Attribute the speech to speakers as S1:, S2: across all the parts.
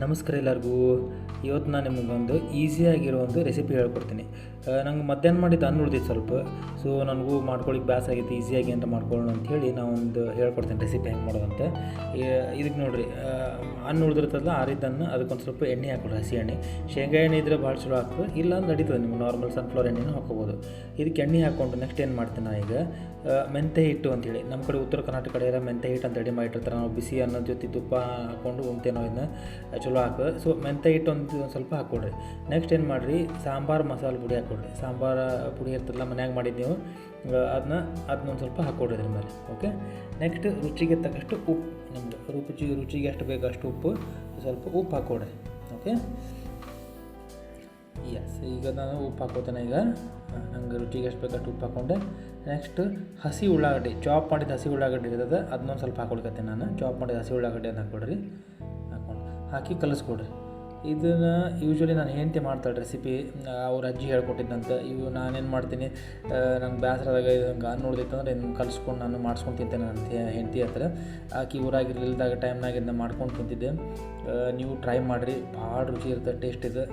S1: ನಮಸ್ಕಾರ ಎಲ್ಲರಿಗೂ. ಇವತ್ತು ನಾನು ನಿಮಗೊಂದು ಈಸಿಯಾಗಿರೋ ಒಂದು ರೆಸಿಪಿ ಹೇಳ್ಕೊಡ್ತೀನಿ. ನಂಗೆ ಮಧ್ಯಾಹ್ನ ಮಾಡಿದ್ದು ಅನ್ನ ಉಳಿದಿತ್ತು ಸ್ವಲ್ಪ. ಸೊ ನನಗೂ ಮಾಡ್ಕೊಳ್ಳಿಕ್ಕೆ ಬ್ಯಾಸ ಆಗೈತಿ, ಈಸಿಯಾಗಿ ಅಂತ ಮಾಡ್ಕೊಳ್ಳೋಣ ಅಂಥೇಳಿ ಒಂದು ಹೇಳ್ಕೊಡ್ತೀನಿ ರೆಸಿಪಿ ಹೆಂಗೆ ಮಾಡೋದಂತ. ಇದಕ್ಕೆ ನೋಡಿರಿ, ಅನ್ನ ಉಳಿದಿರ್ತದಲ್ಲ ಆರಿದ್ದನ್ನು ಅದಕ್ಕೊಂದು ಸ್ವಲ್ಪ ಎಣ್ಣೆ ಹಾಕ್ಕೊಡ್ರಿ, ಹಸಿ ಎಣ್ಣೆ. ಶೇಂಗಾ ಎಣ್ಣೆ ಇದ್ದರೆ ಭಾಳ ಚಲೋ ಆಗ್ತದೆ, ಇಲ್ಲ ಅಂದ್ರೆ ನಡೀತದೆ, ನಿಮ್ಗೆ ನಾರ್ಮಲ್ ಸನ್ಫ್ಲವರ್ ಎಣ್ಣೆನೂ ಹಾಕ್ಕೋಬೋದು. ಇದಕ್ಕೆ ಎಣ್ಣೆ ಹಾಕ್ಕೊಂಡು ನೆಕ್ಸ್ಟ್ ಏನು ಮಾಡ್ತೀನಿ ನಾನು ಈಗ, ಮೆಂತ್ಯ ಹಿಟ್ಟು ಅಂತೇಳಿ ನಮ್ಮ ಕಡೆ ಉತ್ತರ ಕರ್ನಾಟಕ ಕಡೆ ಎಲ್ಲ ಮೆಂತ್ಯ ಹಿಟ್ಟು ಅಂತ ರೆಡಿ ಮಾಡಿರ್ತಾರೆ. ನಾವು ಬಿಸಿ ಅನ್ನದ ಜೊತೆ ತುಪ್ಪ ಹಾಕ್ಕೊಂಡು ಉಣ್ತೇವೆ ನಾವು, ಇದನ್ನ ಚಲೋ ಆಗ್ತದೆ. ಸೊ ಮೆಂತ್ಯ ಹಿಟ್ಟು ಒಂದು ಸ್ವಲ್ಪ ಹಾಕ್ಕೊಡ್ರಿ. ನೆಕ್ಸ್ಟ್ ಏನು ಮಾಡಿರಿ, ಸಾಂಬಾರು ಮಸಾಲೆ ಪುಡಿ ಹಾಕ್ಕೊಡ್ರಿ. ಸಾಂಬಾರು ಪುಡಿ ಇರ್ತದಲ್ಲ ಮನ್ಯಾಗ ಮಾಡಿದ್ದು ನೀವು, ಅದನ್ನೊಂದು ಸ್ವಲ್ಪ ಹಾಕ್ಕೊಡ್ರಿ ಅದ್ರ ಮೇಲೆ. ಓಕೆ, ನೆಕ್ಸ್ಟ್ ರುಚಿಗೆ ತಕ್ಕಷ್ಟು ಉಪ್ಪು, ನಿಮ್ಗೆ ರುಚಿಗೆ ಎಷ್ಟು ಬೇಕು ಅಷ್ಟು ಉಪ್ಪು, ಸ್ವಲ್ಪ ಉಪ್ಪು ಹಾಕ್ಕೊಡ್ರಿ. ಓಕೆ, ಎಸ್, ಈಗ ನಾನು ಉಪ್ಪು ಹಾಕೋತೇನೆ. ಈಗ ನಂಗೆ ರುಚಿಗೆ ಎಷ್ಟು ಬೇಕಷ್ಟು ಉಪ್ಪು ಹಾಕ್ಕೊಂಡೆ. ನೆಕ್ಸ್ಟ್ ಹಸಿ ಉಳ್ಳಾಗಡ್ಡಿ, ಚಾಪ್ ಮಾಡಿದ ಹಸಿ ಉಳ್ಳಾಗಡ್ಡಿ ಇರ್ತದೆ, ಅದನ್ನೊಂದು ಸ್ವಲ್ಪ ಹಾಕೊಳ್ಕತ್ತೀನಿ ನಾನು. ಚಾಪ್ ಮಾಡಿದ ಹಸಿ ಉಳ್ಳಾಗಡ್ಡಿ ಅಂತ ಹಾಕ್ಕೊಡ್ರಿ, ಹಾಕಿ ಕಲಿಸ್ಕೊಡ್ರಿ. ಇದನ್ನು ಯೂಶ್ವಲಿ ನಾನು ಹೆಂಡತಿ ಮಾಡ್ತಾಳೆ ರೆಸಿಪಿ, ಅವ್ರ ಅಜ್ಜಿ ಹೇಳ್ಕೊಟ್ಟಿದ್ದಂತ. ಇವು ನಾನೇನು ಮಾಡ್ತೀನಿ, ನಂಗೆ ಬೇಸರದಾಗ ನಂಗೆ ಅನ್ನ ಉಳಿದಿತ್ತು ಅಂದರೆ ಇದನ್ನು ಕಲಿಸ್ಕೊಂಡು ನಾನು ಮಾಡ್ಸ್ಕೊಂಡು ತಿಂತೇನೆ ನನ್ನ ಹೆಂಡತಿ ಹತ್ರ. ಆಕಿ ಊರಾಗಿರ್ಲಿಲ್ದಾಗ ಟೈಮ್ನಾಗ ಇದನ್ನ ಮಾಡ್ಕೊಂಡು ತಿಂತಿದ್ದೆ. ನೀವು ಟ್ರೈ ಮಾಡಿರಿ, ಭಾಳ ರುಚಿ ಇರ್ತದೆ, ಟೇಸ್ಟ್ ಇದೆ,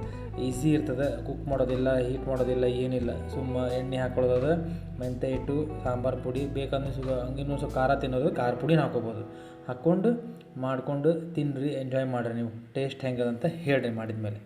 S1: ಈಸಿ ಇರ್ತದೆ. ಕುಕ್ ಮಾಡೋದಿಲ್ಲ, ಹೀಟ್ ಮಾಡೋದಿಲ್ಲ, ಏನಿಲ್ಲ. ಸುಮ್ಮ ಎಣ್ಣೆ ಹಾಕ್ಕೊಳ್ಳೋದು, ಮೆಂತ್ಯ ಹಿಟ್ಟು, ಸಾಂಬಾರು ಪುಡಿ, ಬೇಕಂದ್ರೆ ಹಂಗಿನ್ನೂ ಸ್ವಲ್ಪ ಖಾರ ತಿನ್ನೋದು, ಖಾರ ಪುಡಿನ ಹಾಕ್ಕೋಬೋದು. ಹಾಕ್ಕೊಂಡು ಮಾಡಿಕೊಂಡು ತಿನ್ನಿರಿ, ಎಂಜಾಯ್ ಮಾಡಿರಿ. ನೀವು ಟೇಸ್ಟ್ ಹೆಂಗದಂತ ಹೇಳ್ರಿ ಮಾಡಿದ್ಮೇಲೆ.